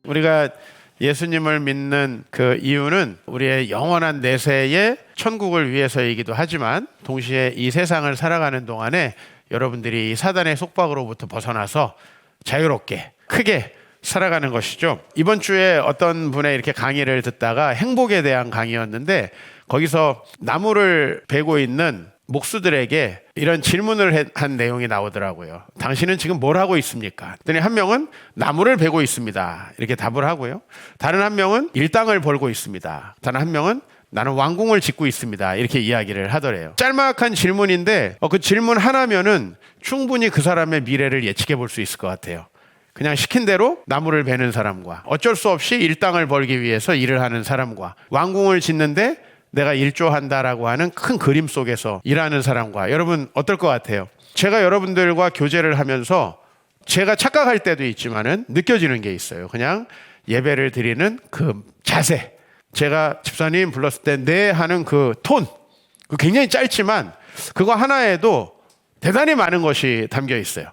우리가 예수님을 믿는 그 이유는 우리의 영원한 내세의 천국을 위해서이기도 하지만 동시에 이 세상을 살아가는 동안에 여러분들이 사단의 속박으로부터 벗어나서 자유롭게 크게 살아가는 것이죠. 이번 주에 어떤 분의 이렇게 강의를 듣다가 행복에 대한 강의였는데 거기서 나무를 베고 있는 목수들에게 이런 질문을 한 내용이 나오더라고요. 당신은 지금 뭘 하고 있습니까? 그랬더니 한 명은 나무를 베고 있습니다. 이렇게 답을 하고요. 다른 한 명은 일당을 벌고 있습니다. 다른 한 명은 나는 왕궁을 짓고 있습니다. 이렇게 이야기를 하더래요. 짤막한 질문인데 그 질문 하나면은 충분히 그 사람의 미래를 예측해 볼 수 있을 것 같아요. 그냥 시킨 대로 나무를 베는 사람과 어쩔 수 없이 일당을 벌기 위해서 일을 하는 사람과 왕궁을 짓는데 내가 일조한다라고 하는 큰 그림 속에서 일하는 사람과 여러분 어떨 것 같아요? 제가 여러분들과 교제를 하면서 제가 착각할 때도 있지만은 느껴지는 게 있어요. 그냥 예배를 드리는 그 자세. 제가 집사님 불렀을 때 네 하는 그 톤. 굉장히 짧지만 그거 하나에도 대단히 많은 것이 담겨 있어요.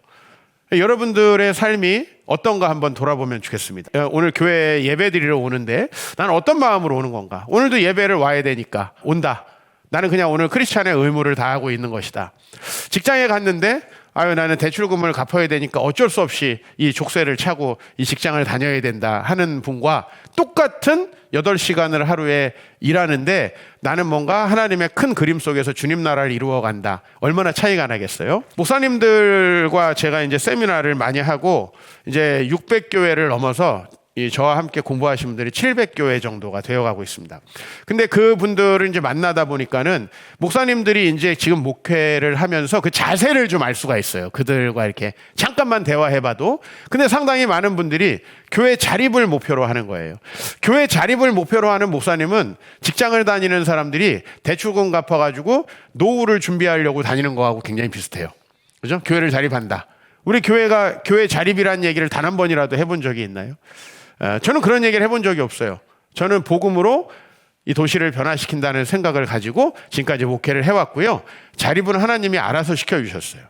여러분들의 삶이 어떤가 한번 돌아보면 좋겠습니다. 오늘 교회에 예배 드리러 오는데 나는 어떤 마음으로 오는 건가? 오늘도 예배를 와야 되니까 온다. 나는 그냥 오늘 크리스찬의 의무를 다하고 있는 것이다. 직장에 갔는데 나는 대출금을 갚아야 되니까 어쩔 수 없이 이 족쇄를 차고 이 직장을 다녀야 된다 하는 분과 똑같은 8시간을 하루에 일하는데 나는 뭔가 하나님의 큰 그림 속에서 주님 나라를 이루어 간다. 얼마나 차이가 나겠어요? 목사님들과 제가 이제 세미나를 많이 하고 이제 600교회를 넘어서 저와 함께 공부하신 분들이 700교회 정도가 되어가고 있습니다. 근데 그 분들을 이제 만나다 보니까는 목사님들이 이제 지금 목회를 하면서 그 자세를 좀 알 수가 있어요. 그들과 이렇게 잠깐만 대화해봐도. 근데 상당히 많은 분들이 교회 자립을 목표로 하는 거예요. 교회 자립을 목표로 하는 목사님은 직장을 다니는 사람들이 대출금 갚아가지고 노후를 준비하려고 다니는 거하고 굉장히 비슷해요. 그죠? 교회를 자립한다. 우리 교회가 교회 자립이라는 얘기를 단 한 번이라도 해본 적이 있나요? 저는 그런 얘기를 해본 적이 없어요. 저는 복음으로 이 도시를 변화시킨다는 생각을 가지고 지금까지 목회를 해왔고요. 자립은 하나님이 알아서 시켜주셨어요.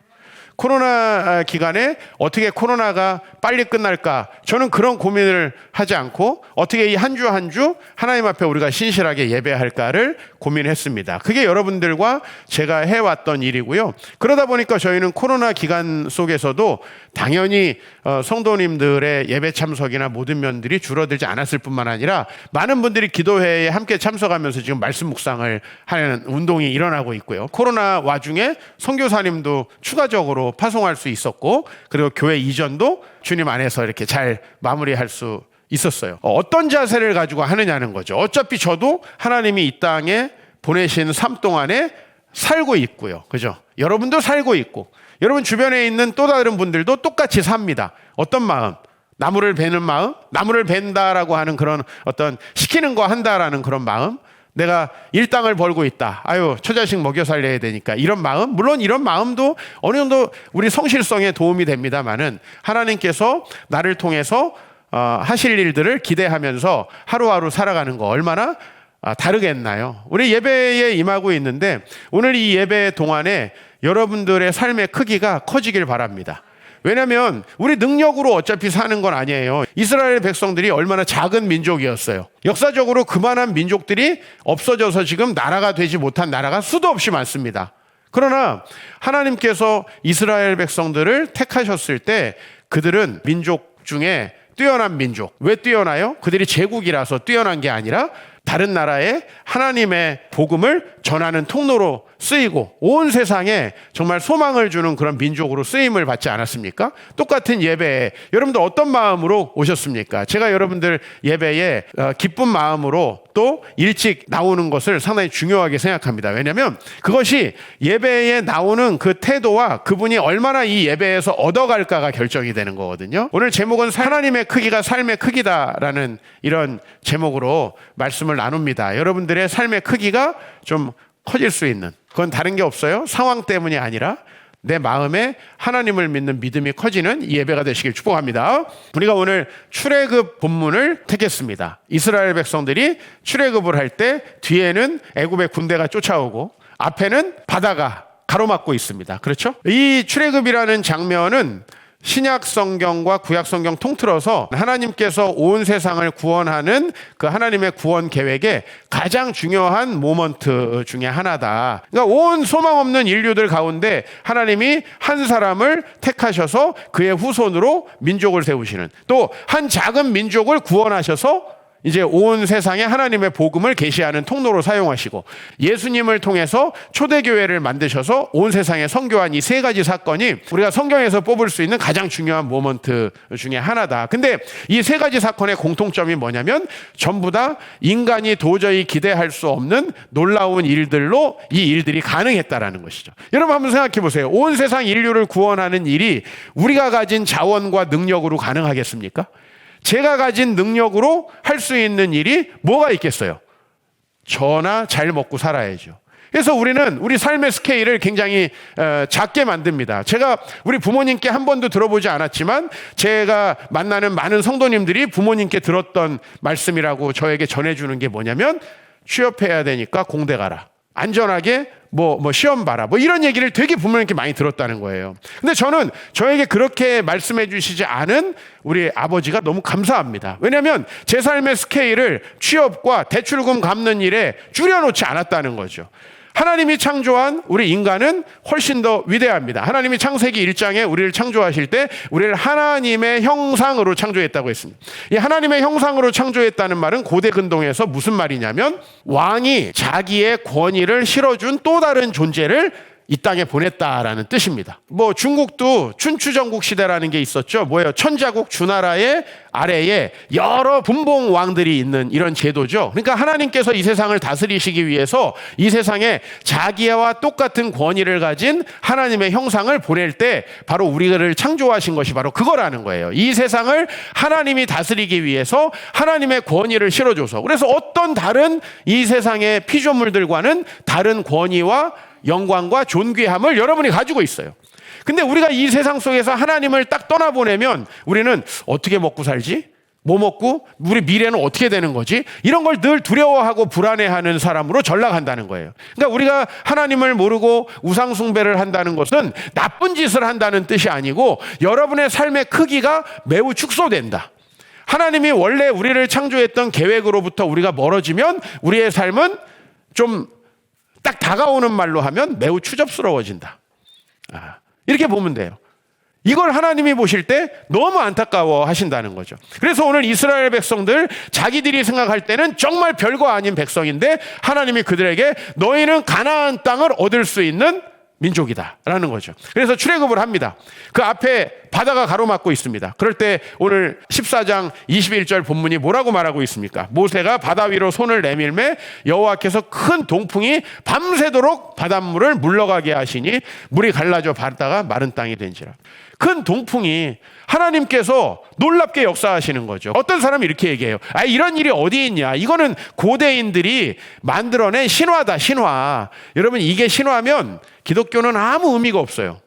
코로나 기간에 어떻게 코로나가 빨리 끝날까? 저는 그런 고민을 하지 않고 어떻게 이 한 주 한 주 하나님 앞에 우리가 신실하게 예배할까를 고민했습니다. 그게 여러분들과 제가 해왔던 일이고요. 그러다 보니까 저희는 코로나 기간 속에서도 당연히 성도님들의 예배 참석이나 모든 면들이 줄어들지 않았을 뿐만 아니라 많은 분들이 기도회에 함께 참석하면서 지금 말씀 묵상을 하는 운동이 일어나고 있고요. 코로나 와중에 선교사님도 추가적으로 파송할 수 있었고 그리고 교회 이전도 주님 안에서 이렇게 잘 마무리할 수 있었어요. 어떤 자세를 가지고 하느냐는 거죠. 어차피 저도 하나님이 이 땅에 보내신 삶 동안에 살고 있고요. 그죠? 여러분도 살고 있고 여러분 주변에 있는 또 다른 분들도 똑같이 삽니다. 어떤 마음? 나무를 베는 마음? 나무를 벤다라고 하는 그런 어떤 시키는 거 한다라는 그런 마음? 내가 일당을 벌고 있다. 처자식 먹여 살려야 되니까. 이런 마음? 물론 이런 마음도 어느 정도 우리 성실성에 도움이 됩니다만은 하나님께서 나를 통해서 하실 일들을 기대하면서 하루하루 살아가는 거 얼마나 다르겠나요? 우리 예배에 임하고 있는데 오늘 이 예배 동안에 여러분들의 삶의 크기가 커지길 바랍니다. 왜냐하면 우리 능력으로 어차피 사는 건 아니에요. 이스라엘 백성들이 얼마나 작은 민족이었어요. 역사적으로 그만한 민족들이 없어져서 지금 나라가 되지 못한 나라가 수도 없이 많습니다. 그러나 하나님께서 이스라엘 백성들을 택하셨을 때 그들은 민족 중에 뛰어난 민족. 왜 뛰어나요? 그들이 제국이라서 뛰어난 게 아니라 다른 나라에 하나님의 복음을 전하는 통로로 쓰이고 온 세상에 정말 소망을 주는 그런 민족으로 쓰임을 받지 않았습니까? 똑같은 예배에 여러분들 어떤 마음으로 오셨습니까? 제가 여러분들 예배에 기쁜 마음으로 또 일찍 나오는 것을 상당히 중요하게 생각합니다. 왜냐하면 그것이 예배에 나오는 그 태도와 그분이 얼마나 이 예배에서 얻어갈까가 결정이 되는 거거든요. 오늘 제목은 하나님의 크기가 삶의 크기다라는 이런 제목으로 말씀을 나눕니다. 여러분들의 삶의 크기가 좀 커질 수 있는, 그건 다른 게 없어요. 상황 때문이 아니라 내 마음에 하나님을 믿는 믿음이 커지는 이 예배가 되시길 축복합니다. 우리가 오늘 출애굽 본문을 택했습니다. 이스라엘 백성들이 출애굽을 할 때 뒤에는 애굽의 군대가 쫓아오고 앞에는 바다가 가로막고 있습니다. 그렇죠? 이 출애굽이라는 장면은 신약 성경과 구약 성경 통틀어서 하나님께서 온 세상을 구원하는 그 하나님의 구원 계획의 가장 중요한 모먼트 중에 하나다. 그러니까 온 소망 없는 인류들 가운데 하나님이 한 사람을 택하셔서 그의 후손으로 민족을 세우시는, 또 한 작은 민족을 구원하셔서 이제 온 세상에 하나님의 복음을 계시하는 통로로 사용하시고, 예수님을 통해서 초대교회를 만드셔서 온 세상에 선교한 이 세 가지 사건이 우리가 성경에서 뽑을 수 있는 가장 중요한 모먼트 중에 하나다. 근데 이 세 가지 사건의 공통점이 뭐냐면 전부 다 인간이 도저히 기대할 수 없는 놀라운 일들로 이 일들이 가능했다라는 것이죠. 여러분 한번 생각해 보세요. 온 세상 인류를 구원하는 일이 우리가 가진 자원과 능력으로 가능하겠습니까? 제가 가진 능력으로 할 수 있는 일이 뭐가 있겠어요? 저나 잘 먹고 살아야죠. 그래서 우리는 우리 삶의 스케일을 굉장히 작게 만듭니다. 제가 우리 부모님께 한 번도 들어보지 않았지만 제가 만나는 많은 성도님들이 부모님께 들었던 말씀이라고 저에게 전해주는 게 뭐냐면, 취업해야 되니까 공대 가라, 안전하게 뭐 시험 봐라, 뭐 이런 얘기를 되게 부모님께 많이 들었다는 거예요. 근데 저는 저에게 그렇게 말씀해 주시지 않은 우리 아버지가 너무 감사합니다. 왜냐하면 제 삶의 스케일을 취업과 대출금 갚는 일에 줄여놓지 않았다는 거죠. 하나님이 창조한 우리 인간은 훨씬 더 위대합니다. 하나님이 창세기 1장에 우리를 창조하실 때 우리를 하나님의 형상으로 창조했다고 했습니다. 이 하나님의 형상으로 창조했다는 말은 고대 근동에서 무슨 말이냐면, 왕이 자기의 권위를 실어준 또 다른 존재를 이 땅에 보냈다라는 뜻입니다. 뭐 중국도 춘추전국 시대라는 게 있었죠. 뭐예요? 천자국 주나라의 아래에 여러 분봉 왕들이 있는 이런 제도죠. 그러니까 하나님께서 이 세상을 다스리시기 위해서 이 세상에 자기와 똑같은 권위를 가진 하나님의 형상을 보낼 때 바로 우리를 창조하신 것이 바로 그거라는 거예요. 이 세상을 하나님이 다스리기 위해서 하나님의 권위를 실어줘서, 그래서 어떤 다른 이 세상의 피조물들과는 다른 권위와 영광과 존귀함을 여러분이 가지고 있어요. 근데 우리가 이 세상 속에서 하나님을 딱 떠나보내면 우리는 어떻게 먹고 살지? 뭐 먹고? 우리 미래는 어떻게 되는 거지? 이런 걸 늘 두려워하고 불안해하는 사람으로 전락한다는 거예요. 그러니까 우리가 하나님을 모르고 우상숭배를 한다는 것은 나쁜 짓을 한다는 뜻이 아니고 여러분의 삶의 크기가 매우 축소된다. 하나님이 원래 우리를 창조했던 계획으로부터 우리가 멀어지면 우리의 삶은 좀 딱 다가오는 말로 하면 매우 추접스러워진다. 이렇게 보면 돼요. 이걸 하나님이 보실 때 너무 안타까워 하신다는 거죠. 그래서 오늘 이스라엘 백성들, 자기들이 생각할 때는 정말 별거 아닌 백성인데 하나님이 그들에게 너희는 가나안 땅을 얻을 수 있는 민족이다 라는 거죠. 그래서 출애굽을 합니다. 그 앞에 바다가 가로막고 있습니다. 그럴 때 오늘 14장 21절 본문이 뭐라고 말하고 있습니까? 모세가 바다 위로 손을 내밀매 여호와께서 큰 동풍이 밤새도록 바닷물을 물러가게 하시니 물이 갈라져 바다가 마른 땅이 된지라. 큰 동풍이 하나님께서 놀랍게 역사하시는 거죠. 어떤 사람이 이렇게 얘기해요. 이런 일이 어디 있냐? 이거는 고대인들이 만들어낸 신화다, 신화. 여러분, 이게 신화면 기독교는 아무 의미가 없어요.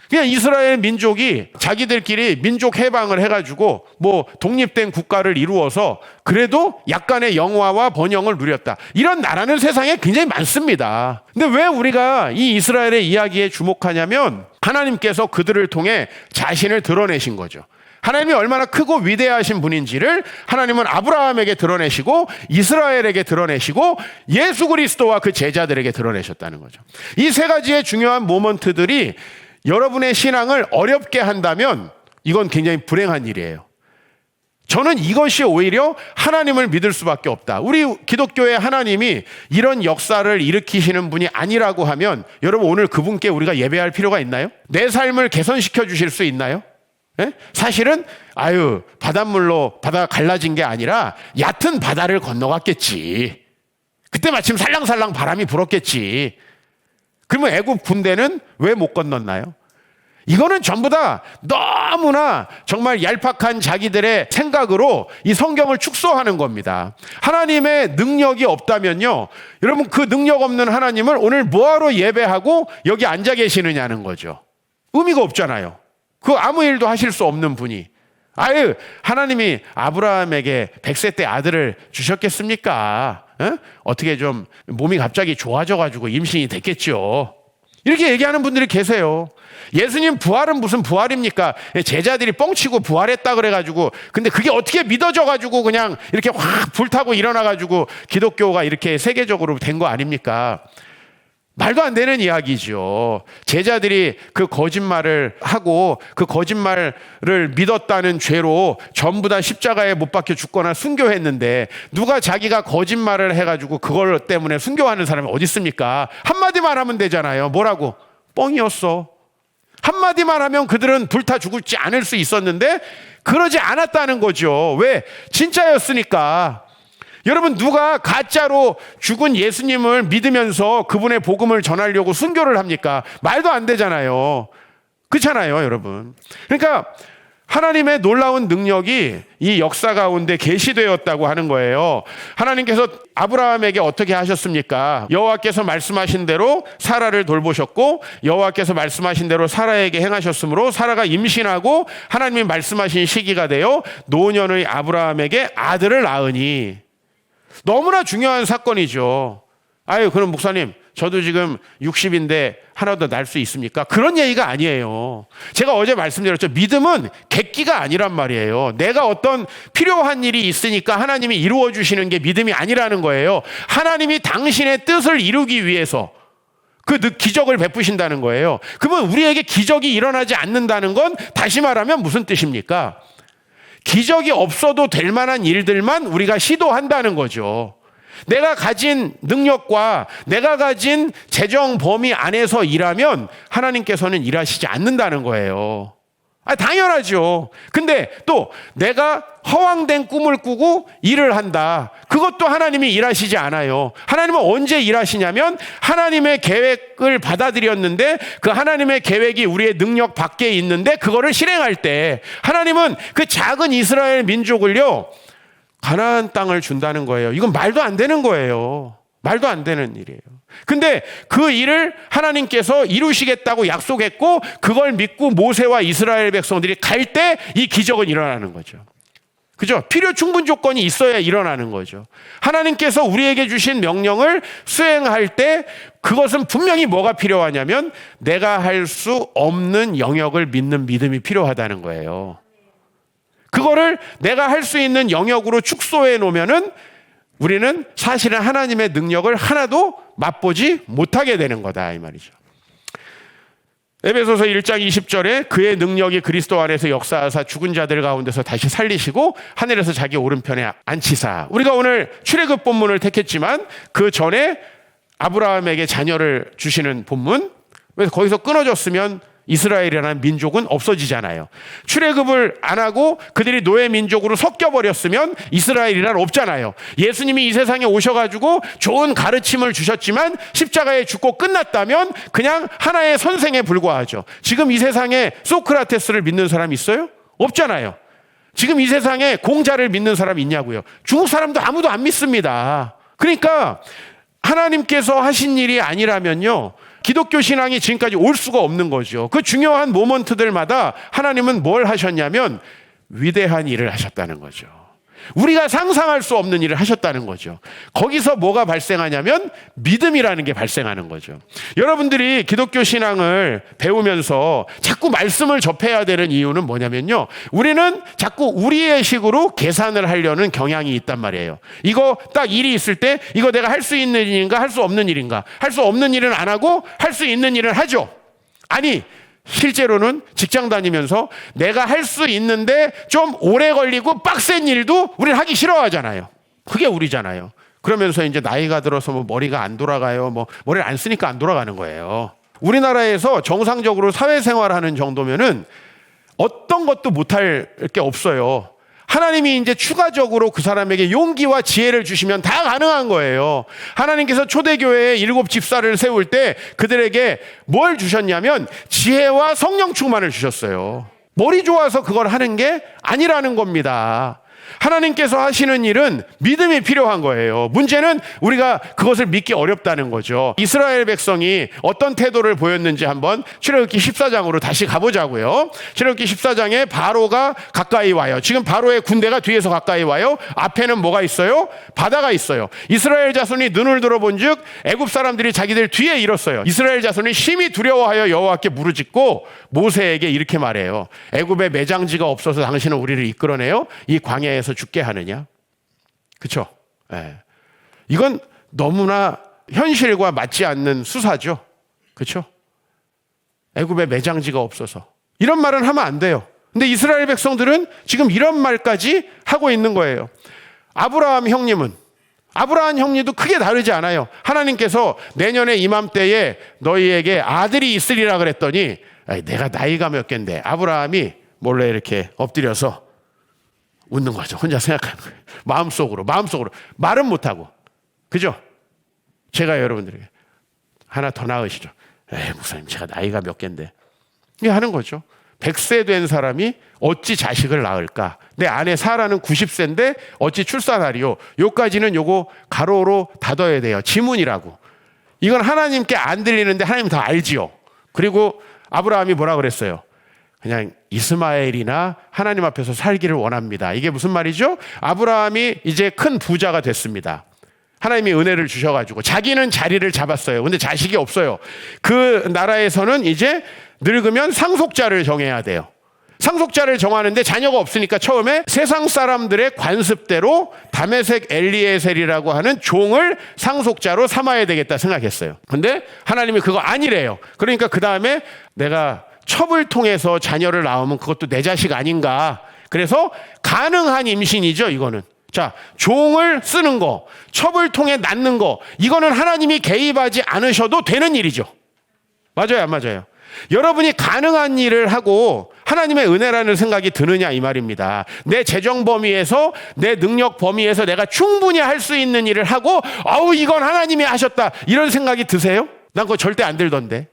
그냥 이스라엘 민족이 자기들끼리 민족 해방을 해가지고 뭐 독립된 국가를 이루어서 그래도 약간의 영화와 번영을 누렸다. 이런 나라는 세상에 굉장히 많습니다. 근데 왜 우리가 이 이스라엘의 이야기에 주목하냐면 하나님께서 그들을 통해 자신을 드러내신 거죠. 하나님이 얼마나 크고 위대하신 분인지를 하나님은 아브라함에게 드러내시고 이스라엘에게 드러내시고 예수 그리스도와 그 제자들에게 드러내셨다는 거죠. 이 세 가지의 중요한 모먼트들이 여러분의 신앙을 어렵게 한다면 이건 굉장히 불행한 일이에요. 저는 이것이 오히려 하나님을 믿을 수밖에 없다. 우리 기독교의 하나님이 이런 역사를 일으키시는 분이 아니라고 하면 여러분 오늘 그분께 우리가 예배할 필요가 있나요? 내 삶을 개선시켜 주실 수 있나요? 예? 사실은 바닷물로 바다가 갈라진 게 아니라 얕은 바다를 건너갔겠지. 그때 마침 살랑살랑 바람이 불었겠지. 그러면 애굽 군대는 왜 못 건넜나요? 이거는 전부 다 너무나 정말 얄팍한 자기들의 생각으로 이 성경을 축소하는 겁니다. 하나님의 능력이 없다면요, 여러분 그 능력 없는 하나님을 오늘 뭐하러 예배하고 여기 앉아 계시느냐는 거죠. 의미가 없잖아요. 그 아무 일도 하실 수 없는 분이 하나님이 아브라함에게 100세 때 아들을 주셨겠습니까? 어떻게 좀 몸이 갑자기 좋아져가지고 임신이 됐겠죠. 이렇게 얘기하는 분들이 계세요. 예수님 부활은 무슨 부활입니까? 제자들이 뻥치고 부활했다 그래가지고, 근데 그게 어떻게 믿어져가지고 그냥 이렇게 확 불타고 일어나가지고 기독교가 이렇게 세계적으로 된 거 아닙니까? 말도 안 되는 이야기죠. 제자들이 그 거짓말을 하고 그 거짓말을 믿었다는 죄로 전부 다 십자가에 못 박혀 죽거나 순교했는데, 누가 자기가 거짓말을 해가지고 그걸 때문에 순교하는 사람이 어디 있습니까? 한마디만 하면 되잖아요. 뭐라고? 뻥이었어. 한마디만 하면 그들은 불타 죽을지 않을 수 있었는데 그러지 않았다는 거죠. 왜? 진짜였으니까. 여러분, 누가 가짜로 죽은 예수님을 믿으면서 그분의 복음을 전하려고 순교를 합니까? 말도 안 되잖아요. 그렇잖아요, 여러분. 그러니까 하나님의 놀라운 능력이 이 역사 가운데 계시되었다고 하는 거예요. 하나님께서 아브라함에게 어떻게 하셨습니까? 여호와께서 말씀하신 대로 사라를 돌보셨고, 여호와께서 말씀하신 대로 사라에게 행하셨으므로 사라가 임신하고 하나님이 말씀하신 시기가 되어 노년의 아브라함에게 아들을 낳으니. 너무나 중요한 사건이죠. 아유, 그럼 목사님, 저도 지금 60인데 하나 더 날 수 있습니까? 그런 얘기가 아니에요. 제가 어제 말씀드렸죠. 믿음은 객기가 아니란 말이에요. 내가 어떤 필요한 일이 있으니까 하나님이 이루어 주시는 게 믿음이 아니라는 거예요. 하나님이 당신의 뜻을 이루기 위해서 그 기적을 베푸신다는 거예요. 그러면 우리에게 기적이 일어나지 않는다는 건 다시 말하면 무슨 뜻입니까? 기적이 없어도 될 만한 일들만 우리가 시도한다는 거죠. 내가 가진 능력과 내가 가진 재정 범위 안에서 일하면 하나님께서는 일하시지 않는다는 거예요. 당연하죠. 근데 또 내가 허황된 꿈을 꾸고 일을 한다. 그것도 하나님이 일하시지 않아요. 하나님은 언제 일하시냐면 하나님의 계획을 받아들였는데 그 하나님의 계획이 우리의 능력 밖에 있는데 그거를 실행할 때 하나님은 그 작은 이스라엘 민족을요, 가나안 땅을 준다는 거예요. 이건 말도 안 되는 거예요. 말도 안 되는 일이에요. 근데 그 일을 하나님께서 이루시겠다고 약속했고 그걸 믿고 모세와 이스라엘 백성들이 갈 때 이 기적은 일어나는 거죠. 그죠? 필요 충분 조건이 있어야 일어나는 거죠. 하나님께서 우리에게 주신 명령을 수행할 때 그것은 분명히 뭐가 필요하냐면 내가 할 수 없는 영역을 믿는 믿음이 필요하다는 거예요. 그거를 내가 할 수 있는 영역으로 축소해 놓으면은 우리는 사실은 하나님의 능력을 하나도 맛보지 못하게 되는 거다, 이 말이죠. 에베소서 1장 20절에 그의 능력이 그리스도 안에서 역사하사 죽은 자들 가운데서 다시 살리시고 하늘에서 자기 오른편에 앉히사. 우리가 오늘 출애굽 본문을 택했지만 그 전에 아브라함에게 자녀를 주시는 본문, 그래서 거기서 끊어졌으면 이스라엘이라는 민족은 없어지잖아요. 출애굽을 안 하고 그들이 노예 민족으로 섞여버렸으면 이스라엘이란 없잖아요. 예수님이 이 세상에 오셔가지고 좋은 가르침을 주셨지만 십자가에 죽고 끝났다면 그냥 하나의 선생에 불과하죠. 지금 이 세상에 소크라테스를 믿는 사람 있어요? 없잖아요. 지금 이 세상에 공자를 믿는 사람 있냐고요? 중국 사람도 아무도 안 믿습니다. 그러니까 하나님께서 하신 일이 아니라면요, 기독교 신앙이 지금까지 올 수가 없는 거죠. 그 중요한 모먼트들마다 하나님은 뭘 하셨냐면 위대한 일을 하셨다는 거죠. 우리가 상상할 수 없는 일을 하셨다는 거죠. 거기서 뭐가 발생하냐면 믿음이라는 게 발생하는 거죠. 여러분들이 기독교 신앙을 배우면서 자꾸 말씀을 접해야 되는 이유는 뭐냐면요, 우리는 자꾸 우리의 식으로 계산을 하려는 경향이 있단 말이에요. 이거 딱 일이 있을 때 이거 내가 할 수 있는 일인가 할 수 없는 일인가, 할 수 없는 일은 안 하고 할 수 있는 일을 하죠. 아니, 실제로는 직장 다니면서 내가 할 수 있는데 좀 오래 걸리고 빡센 일도 우리는 하기 싫어하잖아요. 그게 우리잖아요. 그러면서 이제 나이가 들어서 뭐 머리가 안 돌아가요. 뭐 머리를 안 쓰니까 안 돌아가는 거예요. 우리나라에서 정상적으로 사회생활하는 정도면은 어떤 것도 못할 게 없어요. 하나님이 이제 추가적으로 그 사람에게 용기와 지혜를 주시면 다 가능한 거예요. 하나님께서 초대교회에 7 집사를 세울 때 그들에게 뭘 주셨냐면 지혜와 성령 충만을 주셨어요. 머리 좋아서 그걸 하는 게 아니라는 겁니다. 하나님께서 하시는 일은 믿음이 필요한 거예요. 문제는 우리가 그것을 믿기 어렵다는 거죠. 이스라엘 백성이 어떤 태도를 보였는지 한번 출애굽기 14장으로 다시 가보자고요. 출애굽기 14장에 바로가 가까이 와요. 지금 바로의 군대가 뒤에서 가까이 와요. 앞에는 뭐가 있어요? 바다가 있어요. 이스라엘 자손이 눈을 들어본즉 애굽 사람들이 자기들 뒤에 일었어요. 이스라엘 자손이 심히 두려워하여 여호와께 무르짖고 모세에게 이렇게 말해요. 애굽에 매장지가 없어서 당신은 우리를 이끌어내요 이 광야에서 죽게 하느냐? 그렇죠? 네. 이건 너무나 현실과 맞지 않는 수사죠. 그렇죠? 애굽에 매장지가 없어서 이런 말은 하면 안 돼요. 근데 이스라엘 백성들은 지금 이런 말까지 하고 있는 거예요. 아브라함 형님도 크게 다르지 않아요. 하나님께서 내년에 이맘때에 너희에게 아들이 있으리라 그랬더니 내가 나이가 몇 갠데 아브라함이 몰래 이렇게 엎드려서 웃는 거죠. 혼자 생각하는 거예요. 마음속으로 말은 못하고. 그죠? 제가 여러분들에게 하나 더 나으시죠. 목사님 제가 나이가 몇 갠데 이게 하는 거죠. 100세 된 사람이 어찌 자식을 낳을까? 내 아내 사라는 90세인데 어찌 출산하리요? 요까지는 요거 가로로 닫아야 돼요. 지문이라고. 이건 하나님께 안 들리는데 하나님 다 알지요. 그리고 아브라함이 뭐라 그랬어요? 그냥 이스마엘이나 하나님 앞에서 살기를 원합니다. 이게 무슨 말이죠? 아브라함이 이제 큰 부자가 됐습니다. 하나님이 은혜를 주셔가지고 자기는 자리를 잡았어요. 근데 자식이 없어요. 그 나라에서는 이제 늙으면 상속자를 정해야 돼요. 상속자를 정하는데 자녀가 없으니까 처음에 세상 사람들의 관습대로 다메섹 엘리에셀이라고 하는 종을 상속자로 삼아야 되겠다 생각했어요. 근데 하나님이 그거 아니래요. 그러니까 그 다음에 내가 첩을 통해서 자녀를 낳으면 그것도 내 자식 아닌가. 그래서 가능한 임신이죠, 이거는. 자, 종을 쓰는 거, 첩을 통해 낳는 거, 이거는 하나님이 개입하지 않으셔도 되는 일이죠. 맞아요, 안 맞아요? 여러분이 가능한 일을 하고 하나님의 은혜라는 생각이 드느냐 이 말입니다. 내 재정 범위에서 내 능력 범위에서 내가 충분히 할 수 있는 일을 하고 이건 하나님이 하셨다 이런 생각이 드세요? 난 그거 절대 안 들던데.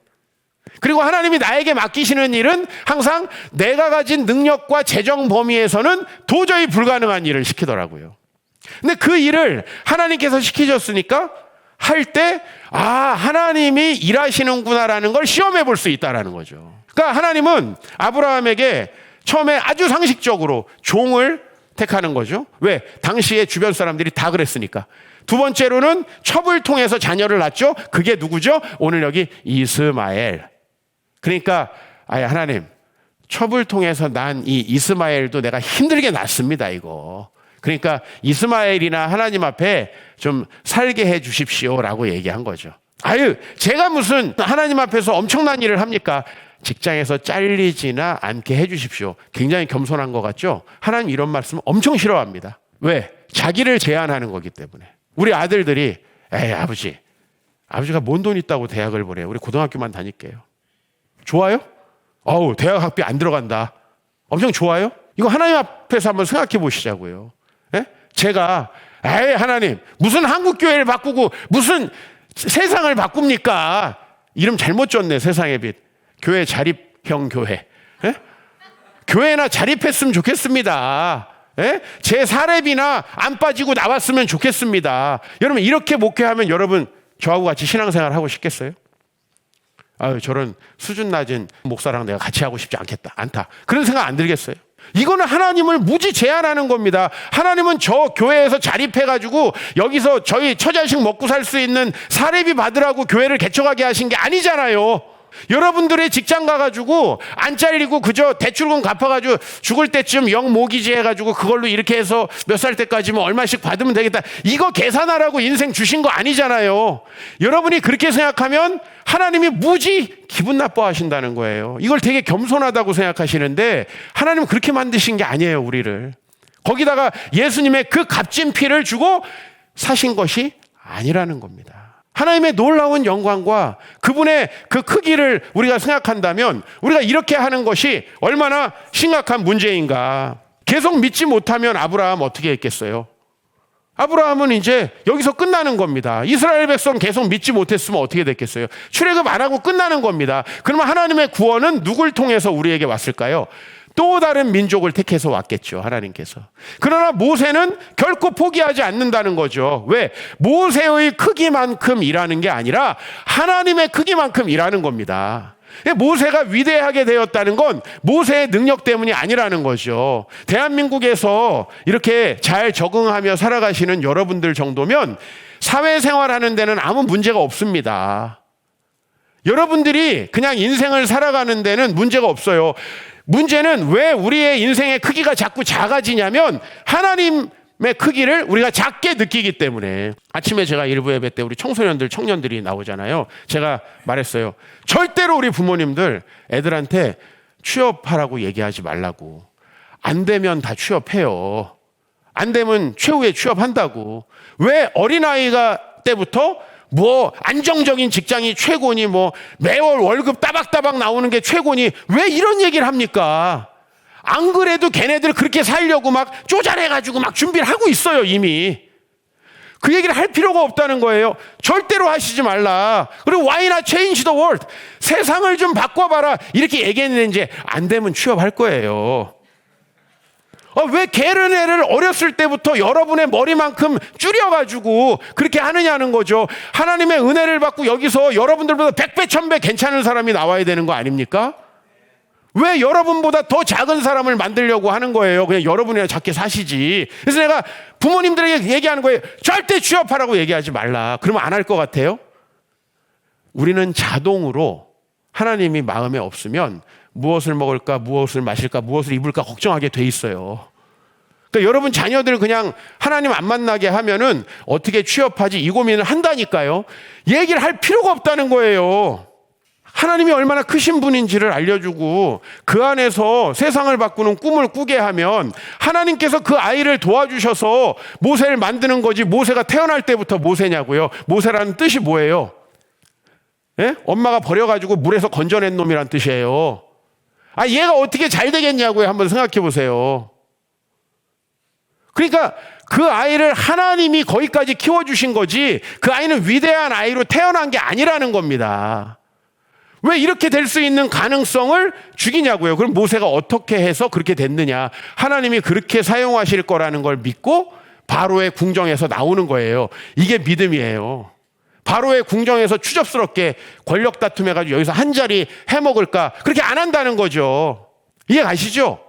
그리고 하나님이 나에게 맡기시는 일은 항상 내가 가진 능력과 재정 범위에서는 도저히 불가능한 일을 시키더라고요. 근데 그 일을 하나님께서 시키셨으니까 할 때 하나님이 일하시는구나라는 걸 시험해 볼 수 있다라는 거죠. 그러니까 하나님은 아브라함에게 처음에 아주 상식적으로 종을 택하는 거죠. 왜? 당시에 주변 사람들이 다 그랬으니까. 두 번째로는 첩을 통해서 자녀를 낳죠. 그게 누구죠? 오늘 여기 이스마엘. 그러니까 하나님, 첩을 통해서 난 이 이스마엘도 내가 힘들게 낳습니다, 이거. 그러니까 이스마엘이나 하나님 앞에 좀 살게 해 주십시오라고 얘기한 거죠. 제가 무슨 하나님 앞에서 엄청난 일을 합니까? 직장에서 잘리지나 않게 해 주십시오. 굉장히 겸손한 것 같죠? 하나님 이런 말씀 엄청 싫어합니다. 왜? 자기를 제한하는 거기 때문에. 우리 아들들이 아버지가 뭔 돈 있다고 대학을 보내요. 우리 고등학교만 다닐게요. 좋아요? 대학 학비 안 들어간다. 엄청 좋아요? 이거 하나님 앞에서 한번 생각해 보시자고요. 예? 제가 하나님 무슨 한국교회를 바꾸고 무슨 세상을 바꿉니까? 이름 잘못 줬네. 세상의 빛. 교회 자립형 교회. 예? 교회나 자립했으면 좋겠습니다. 예? 제 사례비나 안 빠지고 나왔으면 좋겠습니다. 여러분 이렇게 목회하면 여러분 저하고 같이 신앙생활 하고 싶겠어요? 저런 수준 낮은 목사랑 내가 같이 하고 싶지 않다. 그런 생각 안 들겠어요? 이거는 하나님을 무지 제한하는 겁니다. 하나님은 저 교회에서 자립해가지고 여기서 저희 처자식 먹고 살 수 있는 사례비 받으라고 교회를 개척하게 하신 게 아니잖아요. 여러분들의 직장 가가지고 안 잘리고 그저 대출금 갚아가지고 죽을 때쯤 영모기지 해가지고 그걸로 이렇게 해서 몇 살 때까지면 얼마씩 받으면 되겠다. 이거 계산하라고 인생 주신 거 아니잖아요. 여러분이 그렇게 생각하면 하나님이 무지 기분 나빠하신다는 거예요. 이걸 되게 겸손하다고 생각하시는데 하나님은 그렇게 만드신 게 아니에요, 우리를. 거기다가 예수님의 그 값진 피를 주고 사신 것이 아니라는 겁니다. 하나님의 놀라운 영광과 그분의 그 크기를 우리가 생각한다면 우리가 이렇게 하는 것이 얼마나 심각한 문제인가. 계속 믿지 못하면 아브라함 어떻게 했겠어요? 아브라함은 이제 여기서 끝나는 겁니다. 이스라엘 백성 계속 믿지 못했으면 어떻게 됐겠어요? 출애굽 안 하고 끝나는 겁니다. 그러면 하나님의 구원은 누굴 통해서 우리에게 왔을까요? 또 다른 민족을 택해서 왔겠죠, 하나님께서. 그러나 모세는 결코 포기하지 않는다는 거죠. 왜? 모세의 크기만큼 일하는 게 아니라 하나님의 크기만큼 일하는 겁니다. 모세가 위대하게 되었다는 건 모세의 능력 때문이 아니라는 거죠. 대한민국에서 이렇게 잘 적응하며 살아가시는 여러분들 정도면 사회생활하는 데는 아무 문제가 없습니다. 여러분들이 그냥 인생을 살아가는 데는 문제가 없어요. 문제는 왜 우리의 인생의 크기가 자꾸 작아지냐면 하나님의 크기를 우리가 작게 느끼기 때문에. 아침에 제가 일부 예배 때 우리 청소년들, 청년들이 나오잖아요. 제가 말했어요. 절대로 우리 부모님들 애들한테 취업하라고 얘기하지 말라고. 안 되면 다 취업해요. 안 되면 최후에 취업한다고. 왜 어린아이가 때부터 뭐 안정적인 직장이 최고니 뭐 매월 월급 따박따박 나오는 게 최고니 왜 이런 얘기를 합니까? 안 그래도 걔네들 그렇게 살려고 막 쪼잔해가지고 막 준비를 하고 있어요, 이미. 그 얘기를 할 필요가 없다는 거예요. 절대로 하시지 말라. 그리고 why not change the world? 세상을 좀 바꿔봐라. 이렇게 얘기했는지 안 되면 취업할 거예요. 왜 걔네를 어렸을 때부터 여러분의 머리만큼 줄여가지고 그렇게 하느냐는 거죠. 하나님의 은혜를 받고 여기서 여러분들보다 100배, 1000배 괜찮은 사람이 나와야 되는 거 아닙니까? 왜 여러분보다 더 작은 사람을 만들려고 하는 거예요? 그냥 여러분이나 작게 사시지. 그래서 내가 부모님들에게 얘기하는 거예요. 절대 취업하라고 얘기하지 말라. 그러면 안 할 것 같아요? 우리는 자동으로 하나님이 마음에 없으면 무엇을 먹을까, 무엇을 마실까, 무엇을 입을까 걱정하게 돼 있어요. 그러니까 여러분 자녀들 그냥 하나님 안 만나게 하면은 어떻게 취업하지 이 고민을 한다니까요. 얘기를 할 필요가 없다는 거예요. 하나님이 얼마나 크신 분인지를 알려주고 그 안에서 세상을 바꾸는 꿈을 꾸게 하면 하나님께서 그 아이를 도와주셔서 모세를 만드는 거지. 모세가 태어날 때부터 모세냐고요. 모세라는 뜻이 뭐예요? 예? 엄마가 버려가지고 물에서 건져낸 놈이란 뜻이에요. 얘가 어떻게 잘 되겠냐고요. 한번 생각해 보세요. 그러니까 그 아이를 하나님이 거기까지 키워주신 거지 그 아이는 위대한 아이로 태어난 게 아니라는 겁니다. 왜 이렇게 될 수 있는 가능성을 죽이냐고요. 그럼 모세가 어떻게 해서 그렇게 됐느냐. 하나님이 그렇게 사용하실 거라는 걸 믿고 바로의 궁정에서 나오는 거예요. 이게 믿음이에요. 바로의 궁정에서 추접스럽게 권력 다툼해가지고 여기서 한 자리 해먹을까 그렇게 안 한다는 거죠. 이해 가시죠?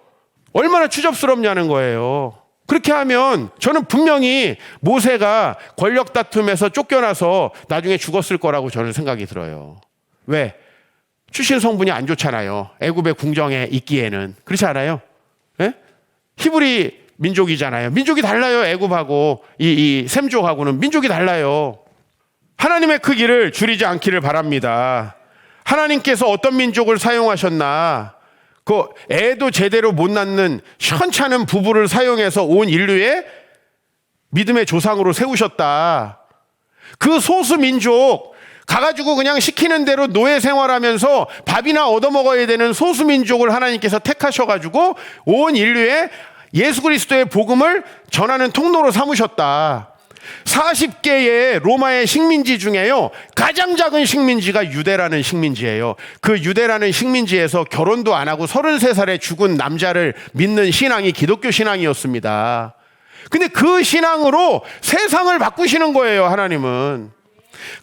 얼마나 추접스럽냐는 거예요. 그렇게 하면 저는 분명히 모세가 권력 다툼에서 쫓겨나서 나중에 죽었을 거라고 저는 생각이 들어요. 왜? 출신 성분이 안 좋잖아요. 애굽의 궁정에 있기에는. 그렇지 않아요? 예? 히브리 민족이잖아요. 민족이 달라요. 애굽하고 이 셈족하고는 민족이 달라요. 하나님의 크기를 줄이지 않기를 바랍니다. 하나님께서 어떤 민족을 사용하셨나? 그 애도 제대로 못 낳는 현찮은 부부를 사용해서 온 인류의 믿음의 조상으로 세우셨다. 그 소수 민족 가가지고 그냥 시키는 대로 노예 생활하면서 밥이나 얻어먹어야 되는 소수 민족을 하나님께서 택하셔가지고 온 인류의 예수 그리스도의 복음을 전하는 통로로 삼으셨다. 40개의 로마의 식민지 중에요 가장 작은 식민지가 유대라는 식민지예요. 그 유대라는 식민지에서 결혼도 안 하고 33살에 죽은 남자를 믿는 신앙이 기독교 신앙이었습니다. 근데 그 신앙으로 세상을 바꾸시는 거예요. 하나님은.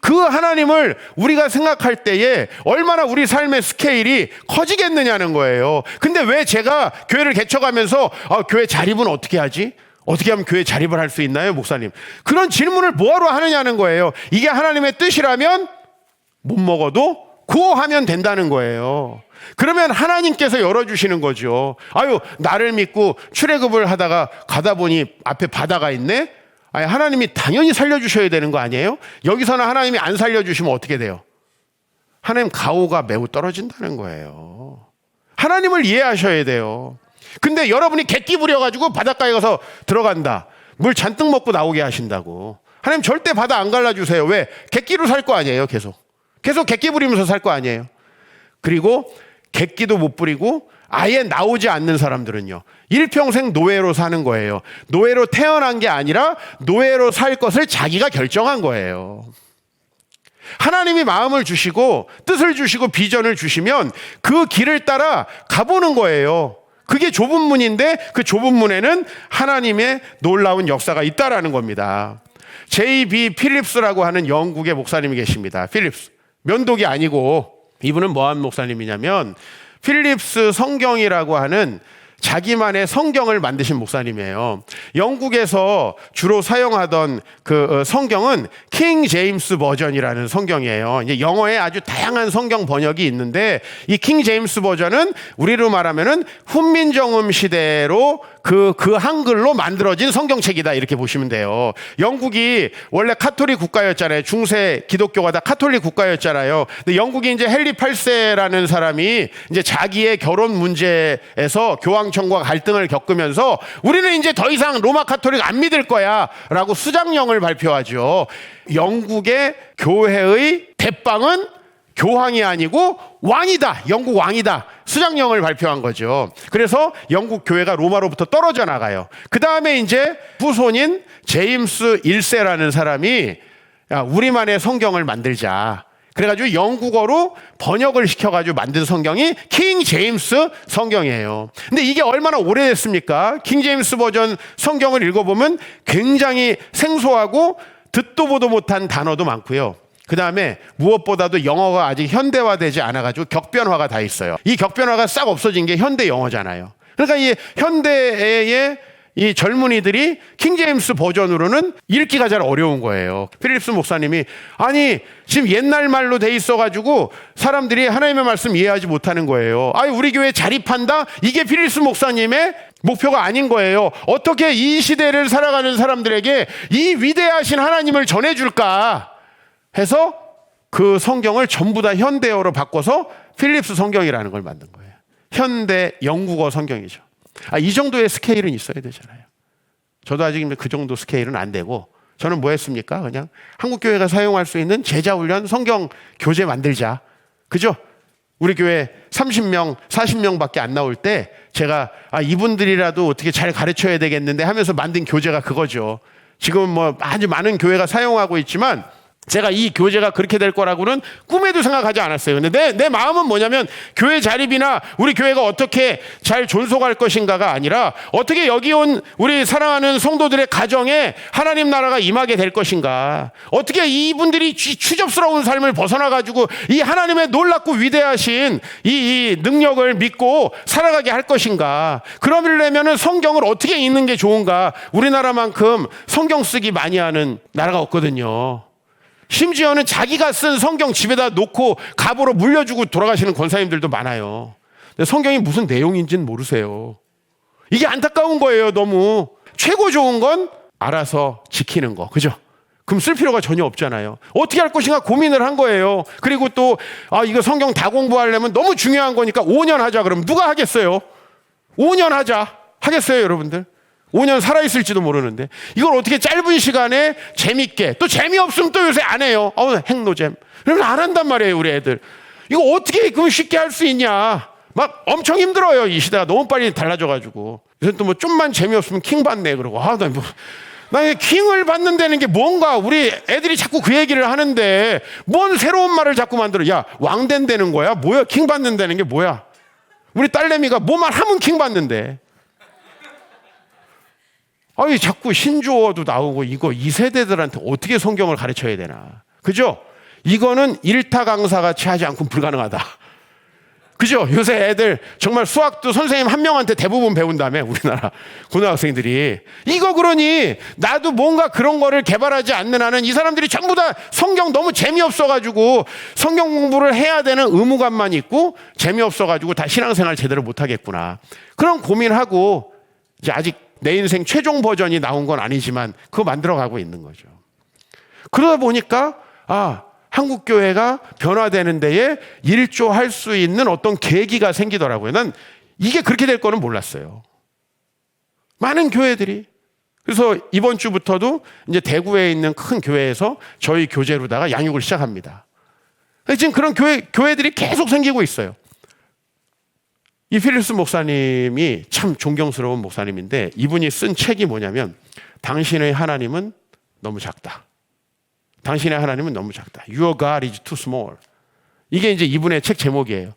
그 하나님을 우리가 생각할 때에 얼마나 우리 삶의 스케일이 커지겠느냐는 거예요. 근데 왜 제가 교회를 개척하면서 교회 자립은 어떻게 하지? 어떻게 하면 교회 자립을 할 수 있나요, 목사님? 그런 질문을 뭐하러 하느냐는 거예요. 이게 하나님의 뜻이라면 못 먹어도 구호하면 된다는 거예요. 그러면 하나님께서 열어주시는 거죠. 나를 믿고 출애굽을 하다가 가다 보니 앞에 바다가 있네? 하나님이 당연히 살려주셔야 되는 거 아니에요? 여기서는 하나님이 안 살려주시면 어떻게 돼요? 하나님 가오가 매우 떨어진다는 거예요. 하나님을 이해하셔야 돼요. 근데 여러분이 객기 부려가지고 바닷가에 가서 들어간다. 물 잔뜩 먹고 나오게 하신다고. 하나님 절대 바다 안 갈라주세요. 왜? 객기로 살 거 아니에요. 계속 객기 부리면서 살 거 아니에요. 그리고 객기도 못 부리고 아예 나오지 않는 사람들은요 일평생 노예로 사는 거예요. 노예로 태어난 게 아니라 노예로 살 것을 자기가 결정한 거예요. 하나님이 마음을 주시고 뜻을 주시고 비전을 주시면 그 길을 따라 가보는 거예요. 그게 좁은 문인데 그 좁은 문에는 하나님의 놀라운 역사가 있다라는 겁니다. J.B. 필립스라고 하는 영국의 목사님이 계십니다. 필립스. 면도기 아니고 이분은 뭐한 목사님이냐면 필립스 성경이라고 하는 자기만의 성경을 만드신 목사님이에요. 영국에서 주로 사용하던 그 성경은 킹 제임스 버전이라는 성경이에요. 이제 영어에 아주 다양한 성경 번역이 있는데 이 킹 제임스 버전은 우리로 말하면은 훈민정음 시대로 그 한글로 만들어진 성경책이다 이렇게 보시면 돼요. 영국이 원래 카톨릭 국가였잖아요. 중세 기독교가 다 카톨릭 국가였잖아요. 근데 영국이 이제 헨리 8세라는 사람이 이제 자기의 결혼 문제에서 교황청과 갈등을 겪으면서 우리는 이제 더 이상 로마 카톨릭 안 믿을 거야라고 수장령을 발표하죠. 영국의 교회의 대빵은 교황이 아니고 왕이다. 영국 왕이다. 수장령을 발표한 거죠. 그래서 영국 교회가 로마로부터 떨어져 나가요. 그 다음에 이제 후손인 제임스 1세라는 사람이 우리만의 성경을 만들자. 그래가지고 영국어로 번역을 시켜가지고 만든 성경이 킹 제임스 성경이에요. 근데 이게 얼마나 오래됐습니까? 킹 제임스 버전 성경을 읽어보면 굉장히 생소하고 듣도 보도 못한 단어도 많고요. 그 다음에 무엇보다도 영어가 아직 현대화되지 않아가지고 격변화가 다 있어요. 이 격변화가 싹 없어진 게 현대 영어잖아요. 그러니까 이 현대의 이 젊은이들이 킹제임스 버전으로는 읽기가 잘 어려운 거예요. 필립스 목사님이 아니 지금 옛날 말로 돼 있어가지고 사람들이 하나님의 말씀 이해하지 못하는 거예요. 아니 우리 교회 자립한다? 이게 필립스 목사님의 목표가 아닌 거예요. 어떻게 이 시대를 살아가는 사람들에게 이 위대하신 하나님을 전해줄까 해서 그 성경을 전부 다 현대어로 바꿔서 필립스 성경이라는 걸 만든 거예요. 현대 영국어 성경이죠. 이 정도의 스케일은 있어야 되잖아요. 저도 아직 그 정도 스케일은 안 되고 저는 뭐 했습니까? 그냥 한국교회가 사용할 수 있는 제자훈련 성경 교재 만들자. 그죠? 우리 교회 30명, 40명밖에 안 나올 때 제가 이분들이라도 어떻게 잘 가르쳐야 되겠는데 하면서 만든 교재가 그거죠. 지금은 뭐 아주 많은 교회가 사용하고 있지만 제가 이 교재가 그렇게 될 거라고는 꿈에도 생각하지 않았어요. 근데 내 마음은 뭐냐면 교회 자립이나 우리 교회가 어떻게 잘 존속할 것인가가 아니라 어떻게 여기 온 우리 사랑하는 성도들의 가정에 하나님 나라가 임하게 될 것인가. 어떻게 이분들이 추접스러운 삶을 벗어나가지고 이 하나님의 놀랍고 위대하신 이 능력을 믿고 살아가게 할 것인가. 그러려면 성경을 어떻게 읽는 게 좋은가. 우리나라만큼 성경 쓰기 많이 하는 나라가 없거든요. 심지어는 자기가 쓴 성경 집에다 놓고 갑으로 물려주고 돌아가시는 권사님들도 많아요. 근데 성경이 무슨 내용인지는 모르세요. 이게 안타까운 거예요. 너무. 최고 좋은 건 알아서 지키는 거. 그죠? 그럼 쓸 필요가 전혀 없잖아요. 어떻게 할 것인가 고민을 한 거예요. 그리고 또 이거 성경 다 공부하려면 너무 중요한 거니까 5년 하자. 그럼 누가 하겠어요? 5년 하자. 하겠어요, 여러분들? 5년 살아있을지도 모르는데 이걸 어떻게 짧은 시간에 재밌게 또 재미없으면 또 요새 안 해요. 핵노잼. 그러면 안 한단 말이에요, 우리 애들. 이거 어떻게 그걸 쉽게 할 수 있냐. 막 엄청 힘들어요. 이 시대가 너무 빨리 달라져가지고. 요새 또 뭐 좀만 재미없으면 킹 받네. 그러고 나 킹을 받는다는 게 뭔가 우리 애들이 자꾸 그 얘기를 하는데 뭔 새로운 말을 자꾸 만들어. 야, 왕 된다는 거야? 뭐야? 킹 받는다는 게 뭐야? 우리 딸내미가 뭐만 하면 king 받는데. 아니 자꾸 신조어도 나오고 이거 이 세대들한테 어떻게 성경을 가르쳐야 되나. 그죠? 이거는 일타 강사같이 하지 않고는 불가능하다. 그죠? 요새 애들 정말 수학도 선생님 한 명한테 대부분 배운다며 우리나라 고등학생들이. 이거 그러니 나도 뭔가 그런 거를 개발하지 않는 한은 이 사람들이 전부 다 성경 너무 재미없어가지고 성경 공부를 해야 되는 의무감만 있고 재미없어가지고 다 신앙생활 제대로 못하겠구나. 그런 고민하고 이제 아직 내 인생 최종 버전이 나온 건 아니지만 그거 만들어가고 있는 거죠. 그러다 보니까 한국교회가 변화되는 데에 일조할 수 있는 어떤 계기가 생기더라고요. 난 이게 그렇게 될 거는 몰랐어요. 많은 교회들이. 그래서 이번 주부터도 이제 대구에 있는 큰 교회에서 저희 교재로다가 양육을 시작합니다. 지금 그런 교회들이 계속 생기고 있어요. 이 필립스 목사님이 참 존경스러운 목사님인데 이분이 쓴 책이 뭐냐면 당신의 하나님은 너무 작다. 당신의 하나님은 너무 작다. Your God is too small. 이게 이제 이분의 책 제목이에요.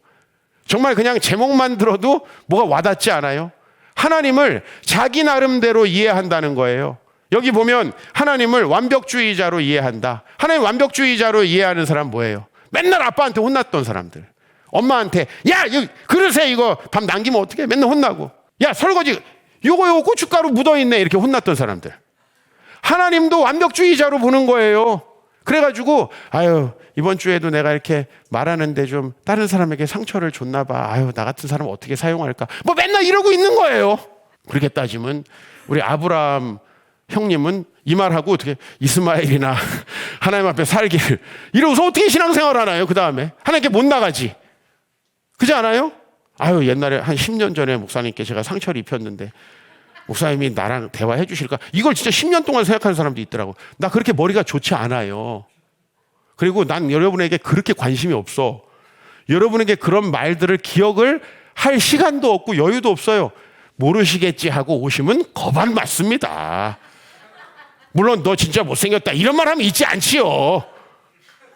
정말 그냥 제목만 들어도 뭐가 와닿지 않아요? 하나님을 자기 나름대로 이해한다는 거예요. 여기 보면 하나님을 완벽주의자로 이해한다. 하나님 완벽주의자로 이해하는 사람 뭐예요? 맨날 아빠한테 혼났던 사람들. 엄마한테 야 그릇에 이거 밥 남기면 어떡해? 맨날 혼나고. 야 설거지 요거 고춧가루 묻어있네 이렇게 혼났던 사람들. 하나님도 완벽주의자로 보는 거예요. 그래가지고 아유 이번 주에도 내가 이렇게 말하는데 좀 다른 사람에게 상처를 줬나 봐. 아유 나 같은 사람 어떻게 사용할까? 뭐 맨날 이러고 있는 거예요. 그렇게 따지면 우리 아브라함 형님은 이 말하고 어떻게 이스마엘이나 하나님 앞에 살기를 이러고서 어떻게 신앙생활 하나요? 그 다음에 하나님께 못 나가지. 그렇지 않아요? 아유 옛날에 한 10년 전에 목사님께 제가 상처를 입혔는데 목사님이 나랑 대화해 주실까? 이걸 진짜 10년 동안 생각하는 사람도 있더라고. 나 그렇게 머리가 좋지 않아요. 그리고 난 여러분에게 그렇게 관심이 없어. 여러분에게 그런 말들을 기억을 할 시간도 없고 여유도 없어요. 모르시겠지 하고 오시면 거반 맞습니다. 물론 너 진짜 못생겼다 이런 말 하면 잊지 않지요.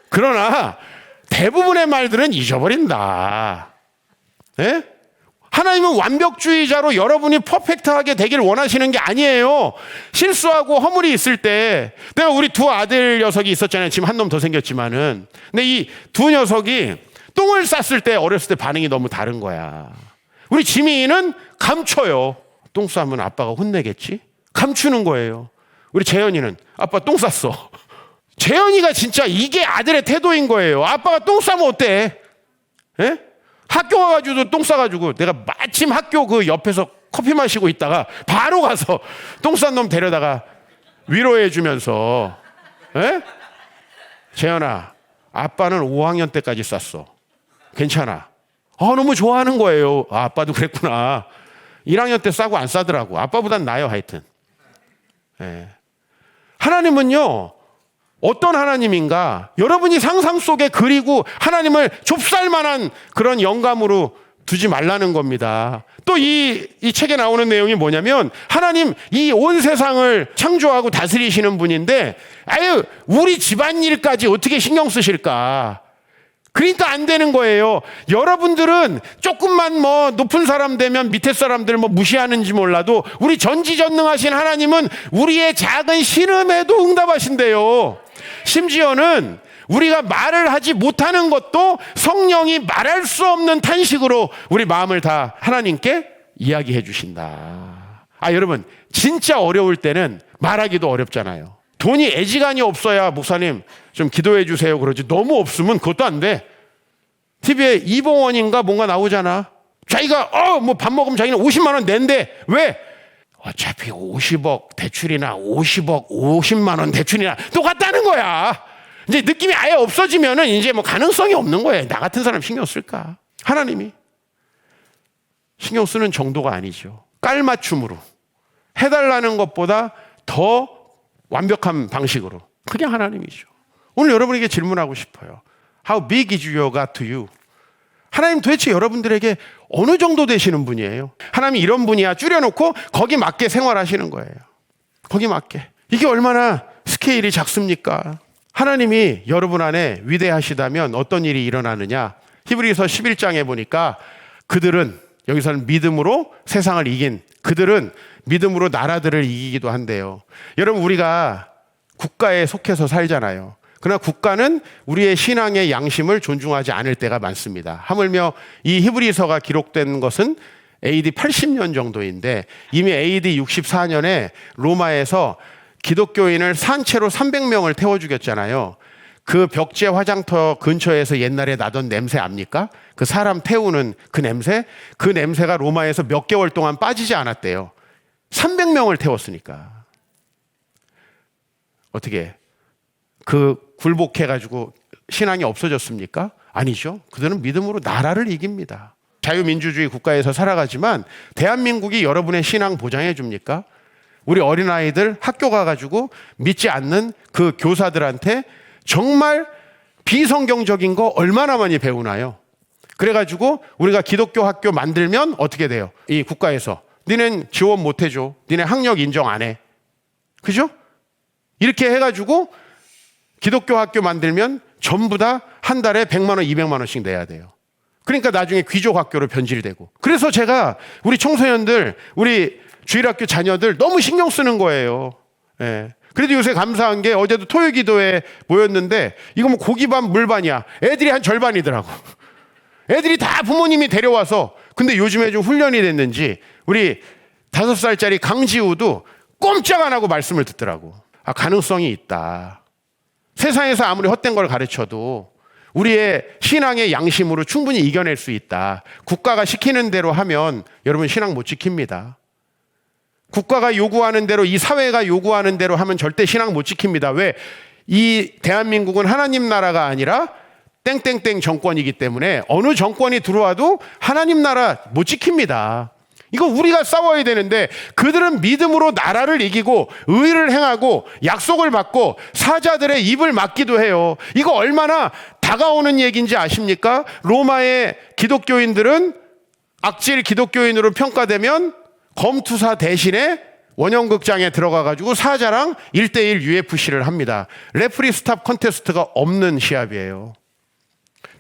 그러나 대부분의 말들은 잊어버린다. 네? 하나님은 완벽주의자로 여러분이 퍼펙트하게 되길 원하시는 게 아니에요. 실수하고 허물이 있을 때 내가 우리 두 아들 녀석이 있었잖아요. 지금 한 놈 더 생겼지만은 근데 이 두 녀석이 똥을 쌌을 때 어렸을 때 반응이 너무 다른 거야. 우리 지민이는 감춰요. 똥 싸면 아빠가 혼내겠지? 감추는 거예요. 우리 재현이는 아빠 똥 쌌어. 재현이가 진짜 이게 아들의 태도인 거예요. 아빠가 똥 싸면 어때? 예? 학교 가가지고도 똥 싸가지고 내가 마침 학교 그 옆에서 커피 마시고 있다가 바로 가서 똥 싼 놈 데려다가 위로해 주면서 예? 재현아 아빠는 5학년 때까지 쌌어. 괜찮아. 너무 좋아하는 거예요. 아빠도 그랬구나. 1학년 때 싸고 안 싸더라고. 아빠보단 나아요 하여튼. 예. 하나님은요 어떤 하나님인가 여러분이 상상 속에 그리고 하나님을 좁쌀만한 그런 영감으로 두지 말라는 겁니다. 또 이 책에 나오는 내용이 뭐냐면 하나님 이 온 세상을 창조하고 다스리시는 분인데 아유 우리 집안일까지 어떻게 신경 쓰실까? 그러니까 안 되는 거예요. 여러분들은 조금만 뭐 높은 사람 되면 밑에 사람들 뭐 무시하는지 몰라도 우리 전지전능하신 하나님은 우리의 작은 신음에도 응답하신대요. 심지어는 우리가 말을 하지 못하는 것도 성령이 말할 수 없는 탄식으로 우리 마음을 다 하나님께 이야기해 주신다. 여러분 진짜 어려울 때는 말하기도 어렵잖아요. 돈이 애지간히 없어야 목사님 좀 기도해 주세요 그러지 너무 없으면 그것도 안 돼. TV에 이봉원인가 뭔가 나오잖아. 자기가 뭐 밥 먹으면 자기는 50만 원 낸대. 왜? 어차피 50억 대출이나 50억 50만 원 대출이나 똑같다는 거야. 이제 느낌이 아예 없어지면은 이제 뭐 가능성이 없는 거예요. 나 같은 사람 신경 쓸까? 하나님이 신경 쓰는 정도가 아니죠. 깔맞춤으로 해달라는 것보다 더 완벽한 방식으로. 그게 하나님이죠. 오늘 여러분에게 질문하고 싶어요. How big is your God to you? 하나님 도대체 여러분들에게 어느 정도 되시는 분이에요? 하나님이 이런 분이야 줄여놓고 거기 맞게 생활하시는 거예요. 거기 맞게. 이게 얼마나 스케일이 작습니까? 하나님이 여러분 안에 위대하시다면 어떤 일이 일어나느냐? 히브리서 11장에 보니까 그들은 여기서는 믿음으로 세상을 이긴 그들은 믿음으로 나라들을 이기기도 한대요. 여러분 우리가 국가에 속해서 살잖아요. 그러나 국가는 우리의 신앙의 양심을 존중하지 않을 때가 많습니다. 하물며 이 히브리서가 기록된 것은 AD 80년 정도인데 이미 AD 64년에 로마에서 기독교인을 산채로 300명을 태워 죽였잖아요. 그 벽제 화장터 근처에서 옛날에 나던 냄새 압니까? 그 사람 태우는 그 냄새? 그 냄새가 로마에서 몇 개월 동안 빠지지 않았대요. 300명을 태웠으니까. 어떻게 그 굴복해가지고 신앙이 없어졌습니까? 아니죠. 그들은 믿음으로 나라를 이깁니다. 자유민주주의 국가에서 살아가지만 대한민국이 여러분의 신앙 보장해 줍니까? 우리 어린아이들 학교 가가지고 믿지 않는 그 교사들한테 정말 비성경적인 거 얼마나 많이 배우나요? 그래가지고 우리가 기독교 학교 만들면 어떻게 돼요? 이 국가에서 니넨 지원 못 해줘. 니네 학력 인정 안 해. 그죠? 이렇게 해가지고 기독교 학교 만들면 전부 다 한 달에 100만 원, 200만 원씩 내야 돼요. 그러니까 나중에 귀족 학교로 변질되고. 그래서 제가 우리 청소년들, 우리 주일학교 자녀들 너무 신경 쓰는 거예요. 예. 그래도 요새 감사한 게 어제도 토요 기도에 모였는데 이거 뭐 고기반 물반이야. 애들이 한 절반이더라고. 애들이 다 부모님이 데려와서. 근데 요즘에 좀 훈련이 됐는지 우리 5살짜리 강지우도 꼼짝 안 하고 말씀을 듣더라고. 아, 가능성이 있다. 세상에서 아무리 헛된 걸 가르쳐도 우리의 신앙의 양심으로 충분히 이겨낼 수 있다. 국가가 시키는 대로 하면 여러분 신앙 못 지킵니다. 국가가 요구하는 대로, 이 사회가 요구하는 대로 하면 절대 신앙 못 지킵니다. 왜? 이 대한민국은 하나님 나라가 아니라 땡땡땡 정권이기 때문에 어느 정권이 들어와도 하나님 나라 못 지킵니다. 이거 우리가 싸워야 되는데 그들은 믿음으로 나라를 이기고 의를 행하고 약속을 받고 사자들의 입을 막기도 해요. 이거 얼마나 다가오는 얘기인지 아십니까? 로마의 기독교인들은 악질 기독교인으로 평가되면 검투사 대신에 원형극장에 들어가가지고 사자랑 1대1 UFC를 합니다. 레프리 스탑 컨테스트가 없는 시합이에요.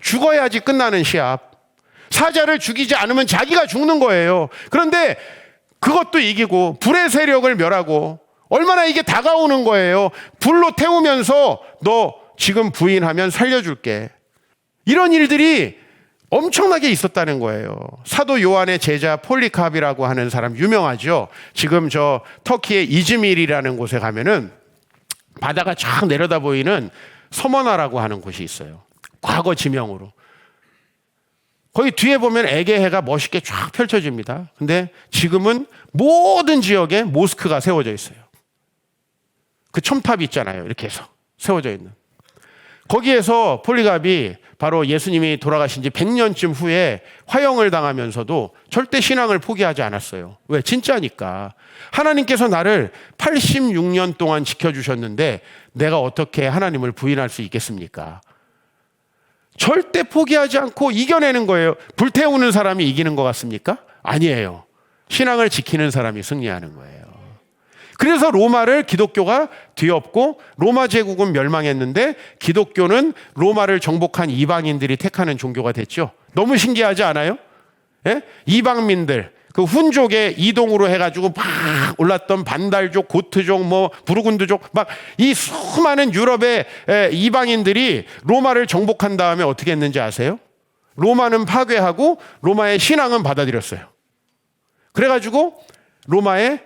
죽어야지 끝나는 시합. 사자를 죽이지 않으면 자기가 죽는 거예요. 그런데 그것도 이기고 불의 세력을 멸하고 얼마나 이게 다가오는 거예요. 불로 태우면서 너 지금 부인하면 살려줄게. 이런 일들이 엄청나게 있었다는 거예요. 사도 요한의 제자 폴리캅이라고 하는 사람 유명하죠. 지금 저 터키의 이즈밀이라는 곳에 가면은 바다가 쫙 내려다 보이는 서머나라고 하는 곳이 있어요. 과거 지명으로. 거기 뒤에 보면 에게해가 멋있게 쫙 펼쳐집니다. 근데 지금은 모든 지역에 모스크가 세워져 있어요. 그 첨탑이 있잖아요. 이렇게 해서 세워져 있는. 거기에서 폴리갑이 바로 예수님이 돌아가신 지 100년쯤 후에 화형을 당하면서도 절대 신앙을 포기하지 않았어요. 왜? 진짜니까. 하나님께서 나를 86년 동안 지켜주셨는데 내가 어떻게 하나님을 부인할 수 있겠습니까? 절대 포기하지 않고 이겨내는 거예요. 불태우는 사람이 이기는 것 같습니까? 아니에요. 신앙을 지키는 사람이 승리하는 거예요. 그래서 로마를 기독교가 뒤엎고 로마 제국은 멸망했는데 기독교는 로마를 정복한 이방인들이 택하는 종교가 됐죠. 너무 신기하지 않아요? 예? 이방민들, 그 훈족의 이동으로 해가지고 막 올랐던 반달족, 고트족, 뭐 부르군드족, 막 이 수많은 유럽의 이방인들이 로마를 정복한 다음에 어떻게 했는지 아세요? 로마는 파괴하고 로마의 신앙은 받아들였어요. 그래가지고 로마의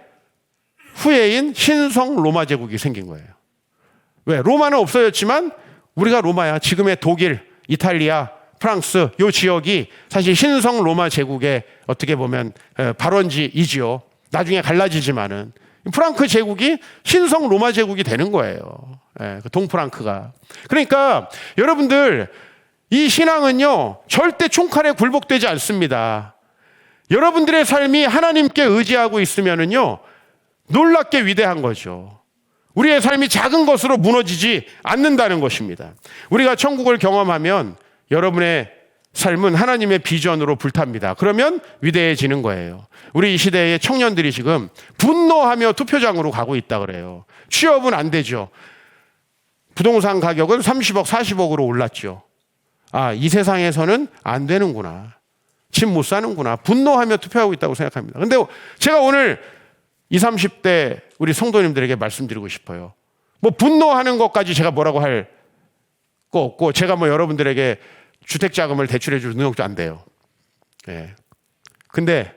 후예인 신성 로마 제국이 생긴 거예요. 왜? 로마는 없어졌지만 우리가 로마야. 지금의 독일, 이탈리아, 프랑스 이 지역이 사실 신성 로마 제국의 어떻게 보면 발원지이지요. 나중에 갈라지지만은 프랑크 제국이 신성 로마 제국이 되는 거예요. 동프랑크가. 그러니까 여러분들 이 신앙은요 절대 총칼에 굴복되지 않습니다. 여러분들의 삶이 하나님께 의지하고 있으면은요 놀랍게 위대한 거죠. 우리의 삶이 작은 것으로 무너지지 않는다는 것입니다. 우리가 천국을 경험하면 여러분의 삶은 하나님의 비전으로 불탑니다. 그러면 위대해지는 거예요. 우리 이 시대의 청년들이 지금 분노하며 투표장으로 가고 있다 그래요. 취업은 안 되죠. 부동산 가격은 30억, 40억으로 올랐죠. 아, 이 세상에서는 안 되는구나. 집 못 사는구나. 분노하며 투표하고 있다고 생각합니다. 근데 제가 오늘 20, 30대 우리 성도님들에게 말씀드리고 싶어요. 뭐 분노하는 것까지 제가 뭐라고 할 거 없고 제가 뭐 여러분들에게 주택자금을 대출해 줄 능력도 안 돼요. 예. 근데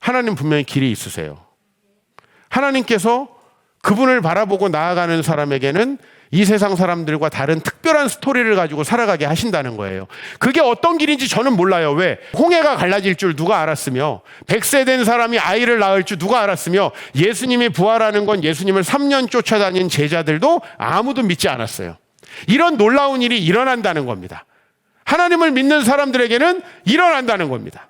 하나님 분명히 길이 있으세요. 하나님께서 그분을 바라보고 나아가는 사람에게는 이 세상 사람들과 다른 특별한 스토리를 가지고 살아가게 하신다는 거예요. 그게 어떤 길인지 저는 몰라요. 왜? 홍해가 갈라질 줄 누가 알았으며 100세 된 사람이 아이를 낳을 줄 누가 알았으며 예수님이 부활하는 건 예수님을 3년 쫓아다닌 제자들도 아무도 믿지 않았어요. 이런 놀라운 일이 일어난다는 겁니다. 하나님을 믿는 사람들에게는 일어난다는 겁니다.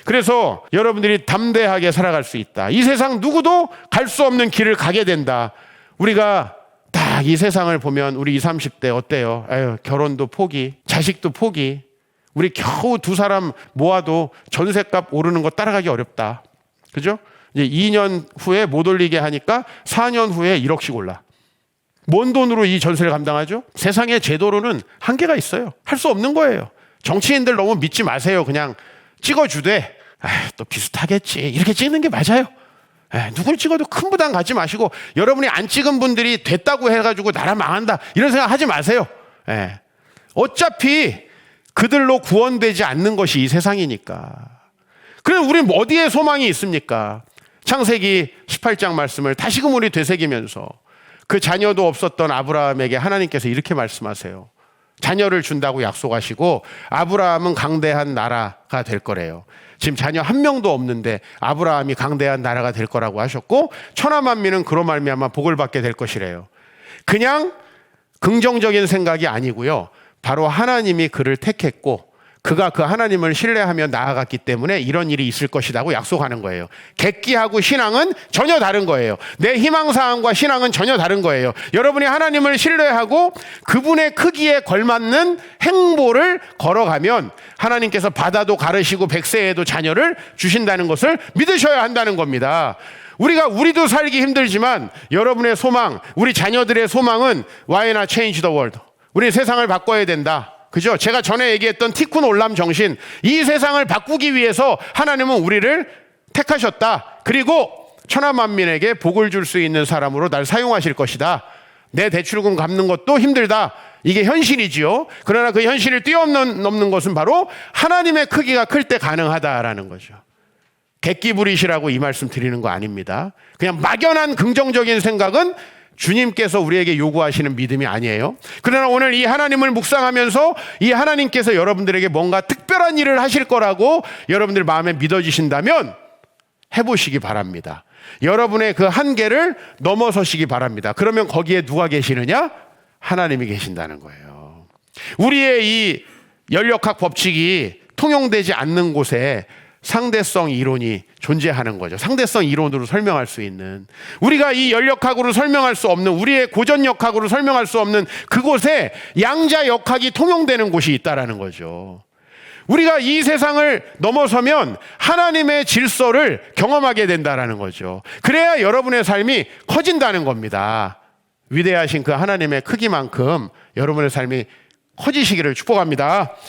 그래서 여러분들이 담대하게 살아갈 수 있다. 이 세상 누구도 갈 수 없는 길을 가게 된다. 우리가 딱 이 세상을 보면 우리 20, 30대 어때요? 아유, 결혼도 포기, 자식도 포기. 우리 겨우 2사람 모아도 전셋값 오르는 거 따라가기 어렵다. 그죠? 이제 2년 후에 못 올리게 하니까 4년 후에 1억씩 올라. 뭔 돈으로 이 전세를 감당하죠? 세상의 제도로는 한계가 있어요. 할 수 없는 거예요. 정치인들 너무 믿지 마세요. 그냥 찍어주되 또 비슷하겠지 이렇게 찍는 게 맞아요. 누굴 찍어도 큰 부담 갖지 마시고 여러분이 안 찍은 분들이 됐다고 해가지고 나라 망한다 이런 생각 하지 마세요. 어차피 그들로 구원되지 않는 것이 이 세상이니까. 그럼 우리는 어디에 소망이 있습니까? 창세기 18장 말씀을 다시금 우리 되새기면서 그 자녀도 없었던 아브라함에게 하나님께서 이렇게 말씀하세요. 자녀를 준다고 약속하시고 아브라함은 강대한 나라가 될 거래요. 지금 자녀 한 명도 없는데 아브라함이 강대한 나라가 될 거라고 하셨고 천하만민은 그로 말미암아 복을 받게 될 것이래요. 그냥 긍정적인 생각이 아니고요. 바로 하나님이 그를 택했고 그가 그 하나님을 신뢰하며 나아갔기 때문에 이런 일이 있을 것이라고 약속하는 거예요. 객기하고 신앙은 전혀 다른 거예요. 내 희망사항과 신앙은 전혀 다른 거예요. 여러분이 하나님을 신뢰하고 그분의 크기에 걸맞는 행보를 걸어가면 하나님께서 바다도 가르시고 백새에도 자녀를 주신다는 것을 믿으셔야 한다는 겁니다. 우리도 살기 힘들지만 여러분의 소망, 우리 자녀들의 소망은 Why not change the world? 우리 세상을 바꿔야 된다. 그죠? 제가 전에 얘기했던 티쿤 올람 정신, 이 세상을 바꾸기 위해서 하나님은 우리를 택하셨다. 그리고 천하만민에게 복을 줄 수 있는 사람으로 날 사용하실 것이다. 내 대출금 갚는 것도 힘들다. 이게 현실이지요. 그러나 그 현실을 뛰어넘는 것은 바로 하나님의 크기가 클 때 가능하다라는 거죠. 객기 부리시라고 이 말씀 드리는 거 아닙니다. 그냥 막연한 긍정적인 생각은 주님께서 우리에게 요구하시는 믿음이 아니에요. 그러나 오늘 이 하나님을 묵상하면서 이 하나님께서 여러분들에게 뭔가 특별한 일을 하실 거라고 여러분들 마음에 믿어지신다면 해보시기 바랍니다. 여러분의 그 한계를 넘어서시기 바랍니다. 그러면 거기에 누가 계시느냐? 하나님이 계신다는 거예요. 우리의 이 연력학 법칙이 통용되지 않는 곳에 상대성 이론이 존재하는 거죠. 상대성 이론으로 설명할 수 있는, 우리가 이 연력학으로 설명할 수 없는, 우리의 고전역학으로 설명할 수 없는 그곳에 양자역학이 통용되는 곳이 있다라는 거죠. 우리가 이 세상을 넘어서면 하나님의 질서를 경험하게 된다라는 거죠. 그래야 여러분의 삶이 커진다는 겁니다. 위대하신 그 하나님의 크기만큼 여러분의 삶이 커지시기를 축복합니다.